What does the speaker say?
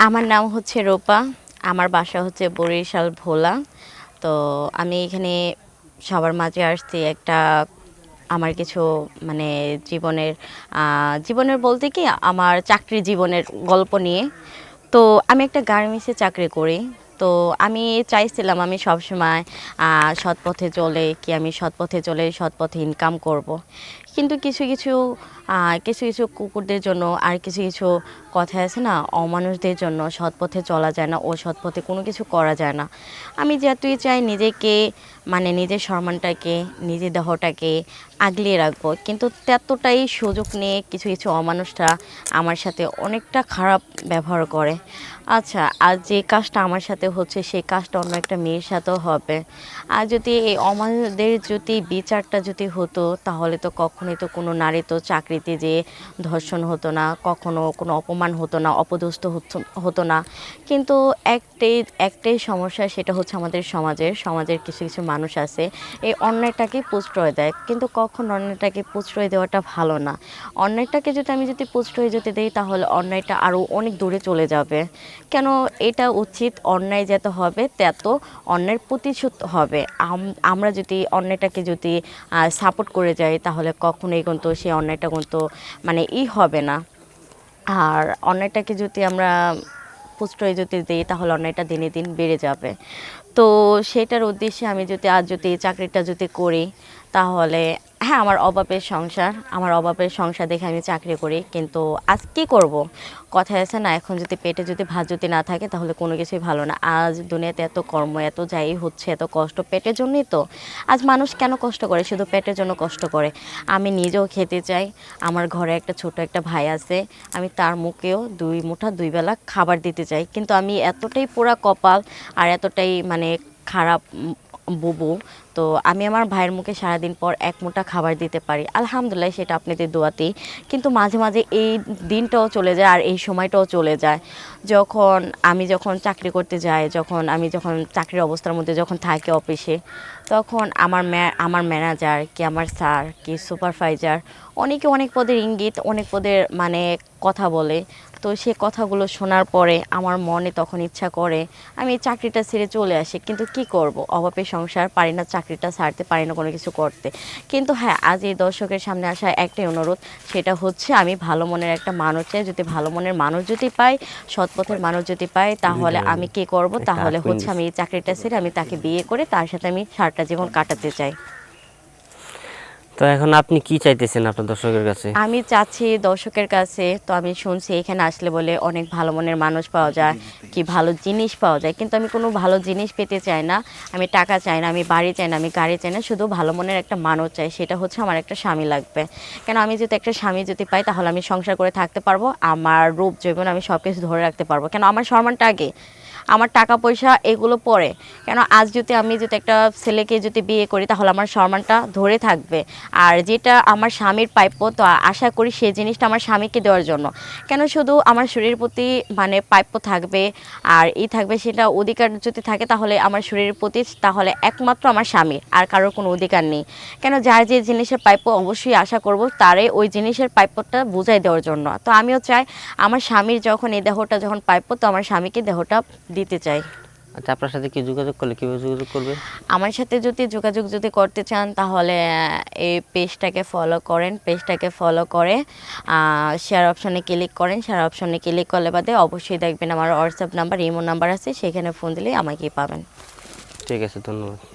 আমার নাম হচ্ছে রূপা। আমার বাসা হচ্ছে বরিশাল ভোলা। তো আমি এখানে সবার মাঝে আসছি একটা আমার কিছু মানে জীবনের জীবনের বলতে কি আমার চাকরি জীবনের গল্প নিয়ে। তো আমি একটা গার্মেন্টসে চাকরি করি। তো আমি চাইছিলাম আমি সবসময় সৎ পথে চলে কি আমি সৎ পথে চলে সৎ পথে ইনকাম করব। কিন্তু কিছু কিছু কিছু কিছু কুকুরদের জন্য আর কিছু কিছু কথা আছে না, অমানুষদের জন্য সৎ পথে চলা যায় না ও সৎ পথে কোনো কিছু করা যায় না। আমি যতই চাই নিজেকে মানে নিজের সম্মানটাকে নিজের দেহটাকে আগলিয়ে রাখবো, কিন্তু ততটাই সুযোগ নিয়ে কিছু কিছু অমানুষরা আমার সাথে অনেকটা খারাপ ব্যবহার করে। আচ্ছা, আর যে কাজটা আমার সাথে হচ্ছে সেই কাজটা অন্য একটা মেয়ের সাথেও হবে। আর যদি এই অমানুষদের যদি বিচারটা যদি হতো তাহলে তো কখনোই তো কোনো নারী তো চাকরিতে যে ধর্ষণ হতো না, কখনো কোনো অপমান হতো না, অপদস্থ হতো না। কিন্তু একটাই একটাই সমস্যা, সেটা হচ্ছে আমাদের সমাজের কিছু কিছু মানুষ আছে এই অন্যায়টাকে প্রশ্রয় দেয়, কিন্তু কখন অন্যায়টাকে প্রশ্রয় দেওয়াটা ভালো না। অন্যায়টাকে যদি আমি যদি প্রশ্রয় যদি দিই তাহলে অন্যায়টা আরও অনেক দূরে চলে যাবে। কেন এটা উচিত, অন্যায় যত হবে তত অন্যের প্রতিশোধ হবে। আমরা যদি অন্যায়টাকে যদি সাপোর্ট করে যাই তাহলে কখনোই কিন্তু সেই অন্যায়টা কিন্তু মানে হবে না। আর অন্যায়টাকে যদি আমরা প্রশ্রয় যদি দিই তাহলে অন্যায়টা দিনে দিন বেড়ে যাবে। তো সেটার উদ্দেশ্যে আমি যদি আজ যদি এই চাকরিটা যদি করি তাহলে হ্যাঁ, আমার অভাবের সংসার দেখে আমি চাকরি করি, কিন্তু আজ কী করব? কথায় আছে না, এখন যদি পেটে যদি ভাত যদি না থাকে তাহলে কোনো কিছুই ভালো না। আজ দুনিয়াতে এত কর্ম এত যাই হচ্ছে এত কষ্ট পেটের জন্যই তো। আজ মানুষ কেন কষ্ট করে? শুধু পেটের জন্য কষ্ট করে। আমি নিজেও খেতে চাই, আমার ঘরে একটা ছোট একটা ভাই আছে, আমি তার মুখেও দুই মুঠা দুই বেলা খাবার দিতে চাই, কিন্তু আমি এতটাই পোড়া কপাল আর এতটাই মানে খারাপ বুবু, তো আমি আমার ভাইয়ের মুখে সারাদিন পর এক মুঠা খাবার দিতে পারি আলহামদুলিল্লাহ, সেটা আপনাদের দোয়াতেই। কিন্তু মাঝে মাঝে এই দিনটাও চলে যায় আর এই সময়টাও চলে যায়। যখন চাকরি করতে যাই, যখন চাকরির অবস্থার মধ্যে যখন থাকি অফিসে, তখন আমার ম্যানেজার কি আমার স্যার কি সুপারভাইজার অনেকে অনেক পদের ইঙ্গিত অনেক পদের মানে কথা বলে। তো সে কথাগুলো শোনার পরে আমার মনে তখন ইচ্ছা করে আমি এই চাকরিটা ছেড়ে চলে আসি, কিন্তু কি করব, অভাবের সংসার, পারি না চাকরিটা ছাড়তে, পারি না কোনো কিছু করতে। কিন্তু হ্যাঁ, আজ এই দর্শকের সামনে আসা একটাই অনুরোধ, সেটা হচ্ছে আমি ভালো মনের একটা মানুষ চাই। যদি ভালো মনের মানুষ যদি পাই, সৎপথের মানুষ যদি পাই, তাহলে আমি কি করব, তাহলে হচ্ছে আমি এই চাকরিটা ছেড়ে আমি তাকে বিয়ে করে তার সাথে আমি সারাটা জীবন কাটাতে চাই। তো এখন আপনি কি চাইতেছেন আপনার দর্শকের কাছে? আমি চাচ্ছি দর্শকের কাছে, তো আমি শুনছি এখানে আসলে বলে অনেক ভালো মনের মানুষ পাওয়া যায়, কি ভালো জিনিস পাওয়া যায়, কিন্তু আমি কোনো ভালো জিনিস পেতে চাই না। আমি টাকা চাই না, আমি বাড়ি চাই না, আমি গাড়ি চাই না, শুধু ভালো মনের একটা মানুষ চাই, সেটা হচ্ছে আমার একটা স্বামী লাগবে। কেন আমি যদি একটা স্বামী যদি পাই তাহলে আমি সংসার করে থাকতে পারবো, আমার রূপ যৌবন আমি সব কিছু ধরে রাখতে পারবো। কেন আমার সম্মানটা আগে, আমার টাকা পয়সা এগুলো পরে। কেন আজ যদি আমি যদি একটা ছেলেকে যদি বিয়ে করি তাহলে আমার সম্মানটা ধরে থাকবে। আর যেটা আমার স্বামীর প্রাপ্য, তো আশা করি সেই জিনিসটা আমার স্বামীকে দেওয়ার জন্য। কেন শুধু আমার শরীরের প্রতি মানে প্রাপ্য থাকবে আর থাকবে, সেটা অধিকার যদি থাকে তাহলে আমার শরীরের প্রতি, তাহলে একমাত্র আমার স্বামীর, আর কারোর কোনো অধিকার নেই। কেন যার যে জিনিসের প্রাপ্য অবশ্যই আশা করব তারে ওই জিনিসের প্রাপ্যটা বুঝাই দেওয়ার জন্য। তো আমিও চাই আমার স্বামীর যখন এই দেহটা যখন প্রাপ্য, তো আমার স্বামীকে দেহটা দিতে চাই। আচ্ছা, আপনার সাথে কি যোগাযোগ করলে কিভাবে যোগাযোগ করবে? আমার সাথে যদি যোগাযোগ যদি করতে চান তাহলে এই পেজটাকে ফলো করে শেয়ার অপশনে ক্লিক করেন। শেয়ার অপশনে ক্লিক করলে বাদে অবশ্যই দেখবেন আমার হোয়াটসঅ্যাপ নাম্বার ইমো নাম্বার আছে, সেখানে ফোন দিলে আমাকেই পাবেন। ঠিক আছে, ধন্যবাদ।